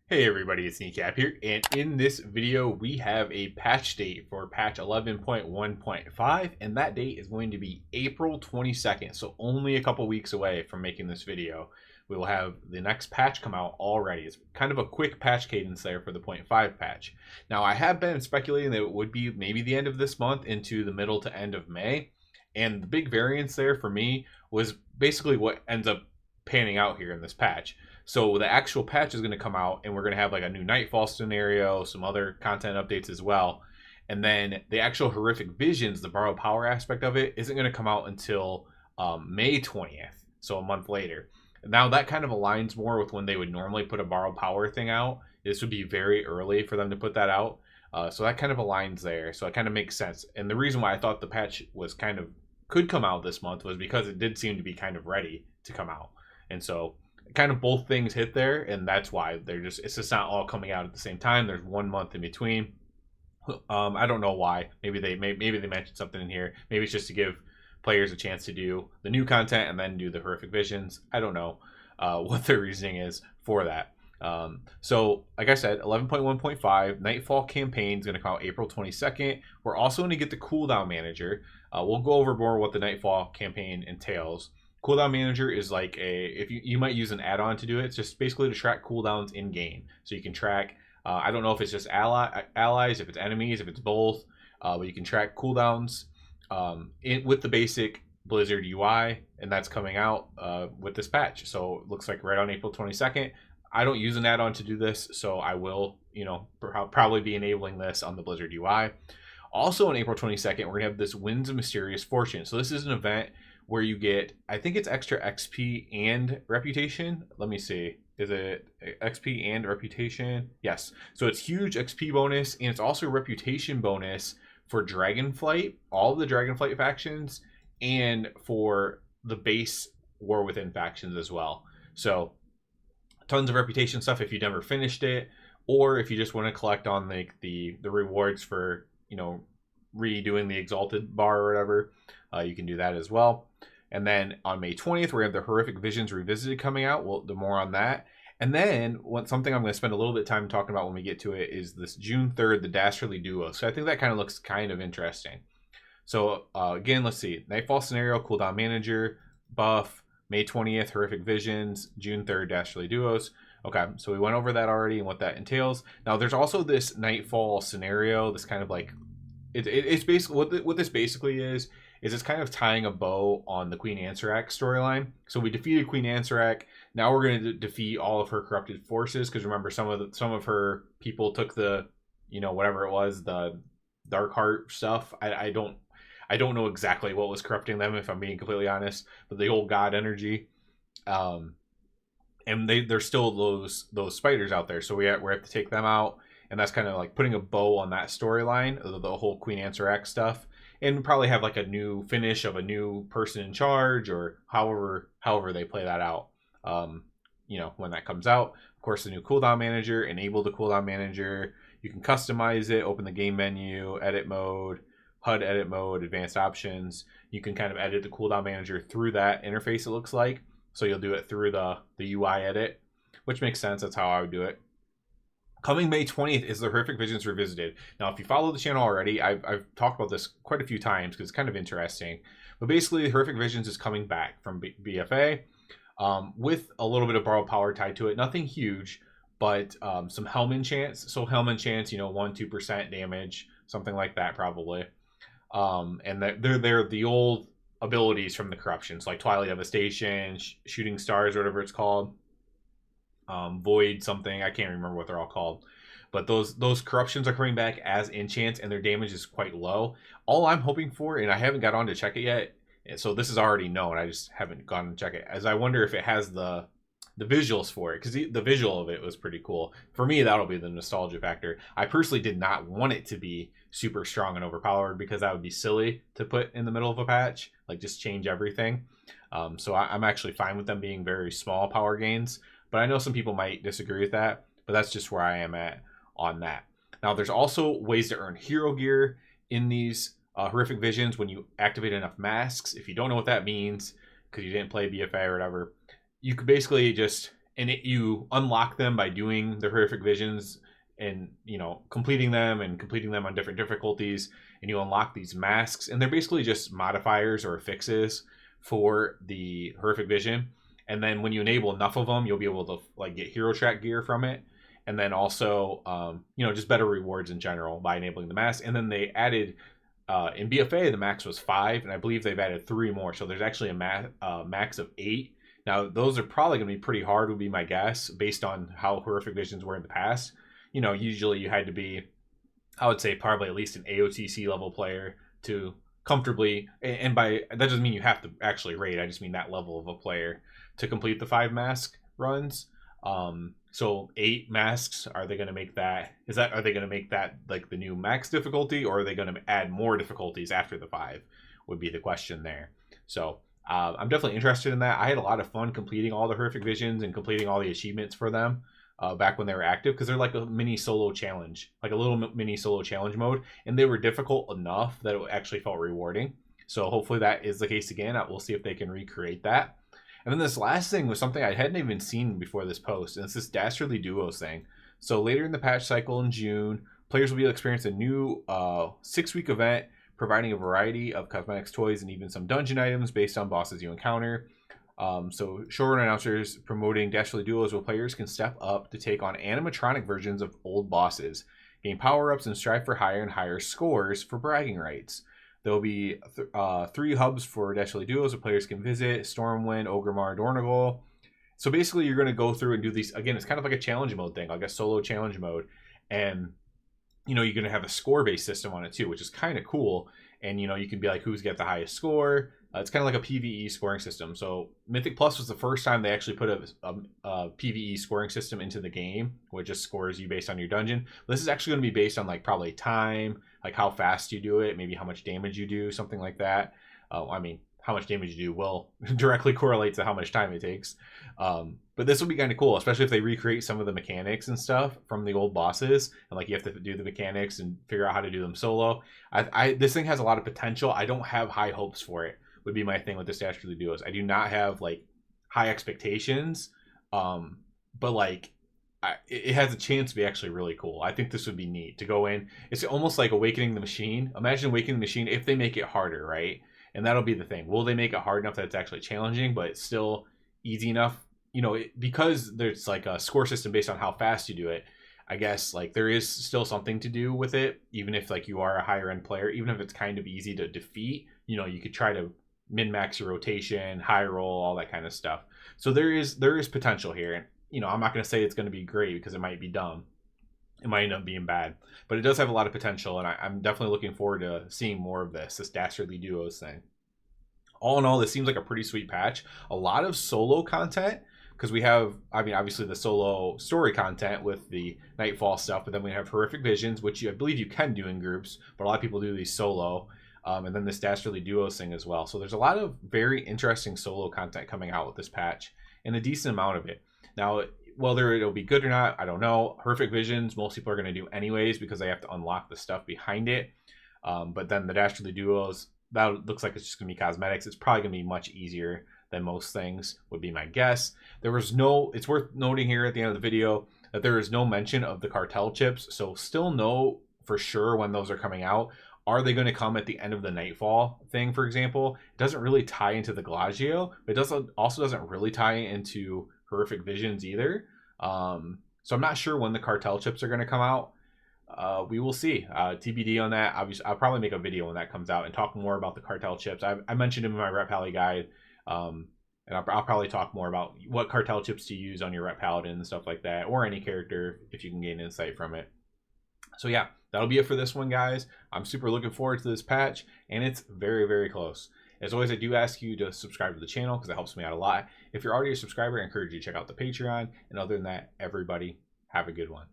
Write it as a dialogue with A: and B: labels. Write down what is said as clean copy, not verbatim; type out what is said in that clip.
A: Hey everybody, it's Kneecap here, and in this video we have a patch date for patch 11.1.5, and that date is going to be April 22nd, so only a couple weeks away from making this video. We will have the next patch come out already. It's kind of a quick patch cadence there for the 0.5 patch. Now I have been speculating that it would be maybe the end of this month into the middle to end of May, and the big variance there for me was basically what ends up panning out here in this patch. So the actual patch is going to come out, and we're going to have like a new Nightfall scenario, some other content updates as well. And then the actual horrific visions, the borrowed power aspect of it, isn't going to come out until May 20th, so a month later. Now that kind of aligns more with when they would normally put a borrowed power thing out. This would be very early for them to put that out. So that kind of aligns there. So it kind of makes sense. And the reason why I thought the patch was could come out this month was because it did seem to be kind of ready to come out. And so kind of both things hit there, and that's why it's just not all coming out at the same time. There's 1 month in between. I don't know why. Maybe they mentioned something in here. Maybe it's just to give players a chance to do the new content and then do the horrific visions. I don't know what their reasoning is for that. So like I said, 11.1.5 Nightfall campaign is going to come out April 22nd. We're also going to get the cooldown manager. We'll go over more what the Nightfall campaign entails. Cooldown manager is like if you might use an add-on to do it. It's just basically to track cooldowns in game, so you can track I don't know if it's just allies, if it's enemies, if it's both, but you can track cooldowns with the basic Blizzard UI, and that's coming out with this patch. So it looks like right on April 22nd. I don't use an add-on to do this, so I will probably be enabling this on the Blizzard UI. Also on April 22nd, we're gonna have this Winds of Mysterious Fortune. So this is an event where you get, I think it's extra XP and reputation. Let me see. Is it XP and reputation? Yes. So it's huge XP bonus, and it's also a reputation bonus for Dragonflight, all of the Dragonflight factions, and for the base War Within factions as well. So tons of reputation stuff if you never finished it, or if you just want to collect on the rewards for, redoing the Exalted bar or whatever, you can do that as well. And then on May 20th, we have the Horrific Visions Revisited coming out. Well, the more on that. And then something I'm going to spend a little bit of time talking about when we get to it is this June 3rd, the Dastardly duo. So I think that kind of looks kind of interesting. So again, let's see. Nightfall scenario, cooldown manager, buff, May 20th, Horrific Visions, June 3rd, Dastardly duos. Okay, so we went over that already and what that entails. Now there's also this Nightfall scenario, this kind of like, it's basically, what this basically is it's kind of tying a bow on the Queen Ansarac storyline. So we defeated Queen Ansarac. Now we're going to defeat all of her corrupted forces, because remember, some of her people took the, whatever it was, the Dark Heart stuff. I don't know exactly what was corrupting them, if I'm being completely honest, but the old god energy. And there's still those spiders out there, so we have to take them out, and that's kind of like putting a bow on that storyline, the whole Queen Ansarac stuff. And probably have like a new finish of a new person in charge, or however they play that out, when that comes out. Of course, the new cooldown manager, enable the cooldown manager. You can customize it, open the game menu, edit mode, HUD edit mode, advanced options. You can kind of edit the cooldown manager through that interface, it looks like. So you'll do it through the UI edit, which makes sense. That's how I would do it. Coming May 20th is the Horrific Visions Revisited. Now, if you follow the channel already, I've talked about this quite a few times because it's kind of interesting. But basically, Horrific Visions is coming back from BFA with a little bit of borrowed power tied to it. Nothing huge, but some Helm enchants. So Helm enchants, 1-2% damage, something like that probably. And they're the old abilities from the corruptions, like Twilight Devastation, Shooting Stars, or whatever it's called. Void something, I can't remember what they're all called, but those corruptions are coming back as enchants, and their damage is quite low. All I'm hoping for, and I haven't got on to check it yet, so this is already known, I just haven't gone to check it, as I wonder if it has the visuals for it, because the visual of it was pretty cool. For me, that'll be the nostalgia factor. I personally did not want it to be super strong and overpowered, because that would be silly to put in the middle of a patch, like just change everything. So I'm actually fine with them being very small power gains. But I know some people might disagree with that, but that's just where I am at on that. Now, there's also ways to earn hero gear in these Horrific Visions when you activate enough masks. If you don't know what that means, because you didn't play BFA or whatever, you could basically just and you unlock them by doing the horrific visions and completing them on different difficulties, and you unlock these masks, and they're basically just modifiers or fixes for the horrific vision. And then when you enable enough of them, you'll be able to like get hero track gear from it, and then also just better rewards in general by enabling the mask. And then they added in BFA the max was 5, and I believe they've added 3 more, so there's actually a max of 8. Now those are probably going to be pretty hard, would be my guess, based on how horrific visions were in the past. Usually you had to be, I would say, probably at least an AOTC level player to comfortably, and by that doesn't mean you have to actually raid, I just mean that level of a player to complete the 5 mask runs. So 8 masks, are they going to make that, are they going to make that like the new max difficulty, or are they going to add more difficulties after the 5 would be the question there. So I'm definitely interested in that. I had a lot of fun completing all the horrific visions and completing all the achievements for them back when they were active, because they're like a mini solo challenge, like a little mini solo challenge mode, and they were difficult enough that it actually felt rewarding. So hopefully that is the case again. We'll see if they can recreate that. And then this last thing was something I hadn't even seen before this post, and it's this Dastardly Duos thing. So later in the patch cycle in June, players will be able to experience a new 6-week event providing a variety of cosmetics, toys, and even some dungeon items based on bosses you encounter. So showrunner announcers promoting Dastardly Duos, where players can step up to take on animatronic versions of old bosses, gain power-ups, and strive for higher and higher scores for bragging rights. There will be 3 hubs for Dastardly Duos where players can visit: Stormwind, Ogremar, Dornogal. So basically you're going to go through and do these, again, it's kind of like a challenge mode thing, like a solo challenge mode. And you're going to have a score-based system on it too, which is kind of cool. And you can be like, who's got the highest score. It's kind of like a PvE scoring system. So Mythic Plus was the first time they actually put a PvE scoring system into the game, which just scores you based on your dungeon. This is actually going to be based on like probably time, like how fast you do it, maybe how much damage you do, something like that. I mean, how much damage you do will directly correlate to how much time it takes. But this will be kind of cool, especially if they recreate some of the mechanics and stuff from the old bosses, and like you have to do the mechanics and figure out how to do them solo. This thing has a lot of potential. I don't have high hopes for it, would be my thing with this Dastardly Duos. I do not have like high expectations, but like it has a chance to be actually really cool. I think this would be neat to go in. It's almost like Awakening the Machine. Imagine Awakening the Machine if they make it harder, right? And that'll be the thing. Will they make it hard enough that it's actually challenging, but it's still easy enough? Because there's like a score system based on how fast you do it, I guess like there is still something to do with it, even if like you are a higher end player, even if it's kind of easy to defeat, you could try to min-max your rotation, high roll, all that kind of stuff. So there is potential here. And I'm not going to say it's going to be great because it might be dumb. It might end up being bad, but it does have a lot of potential, and I'm definitely looking forward to seeing more of this Dastardly Duos thing. All in all, this seems like a pretty sweet patch. A lot of solo content, because we have, obviously the solo story content with the Nightfall stuff, but then we have Horrific Visions, which I believe you can do in groups, but a lot of people do these solo. And then this Dastardly Duos thing as well. So there's a lot of very interesting solo content coming out with this patch, and a decent amount of it. Now, whether it'll be good or not, I don't know. Horrific Visions, most people are going to do anyways because they have to unlock the stuff behind it. But then the Dastardly Duos, that looks like it's just going to be cosmetics. It's probably going to be much easier than most things, would be my guess. It's worth noting here at the end of the video that there is no mention of the cartel chips. So still know for sure when those are coming out. Are they going to come at the end of the Nightfall thing, for example? It doesn't really tie into the Glagio, but it also doesn't really tie into Horrific Visions either. So I'm not sure when the cartel chips are going to come out. We will see. TBD on that. Obviously, I'll probably make a video when that comes out and talk more about the cartel chips. I mentioned them in my Rep Pally guide, and I'll probably talk more about what cartel chips to use on your Rep Paladin and stuff like that, or any character if you can gain insight from it. So yeah, that'll be it for this one, guys. I'm super looking forward to this patch, and it's very, very close. As always, I do ask you to subscribe to the channel because it helps me out a lot. If you're already a subscriber, I encourage you to check out the Patreon. And other than that, everybody, have a good one.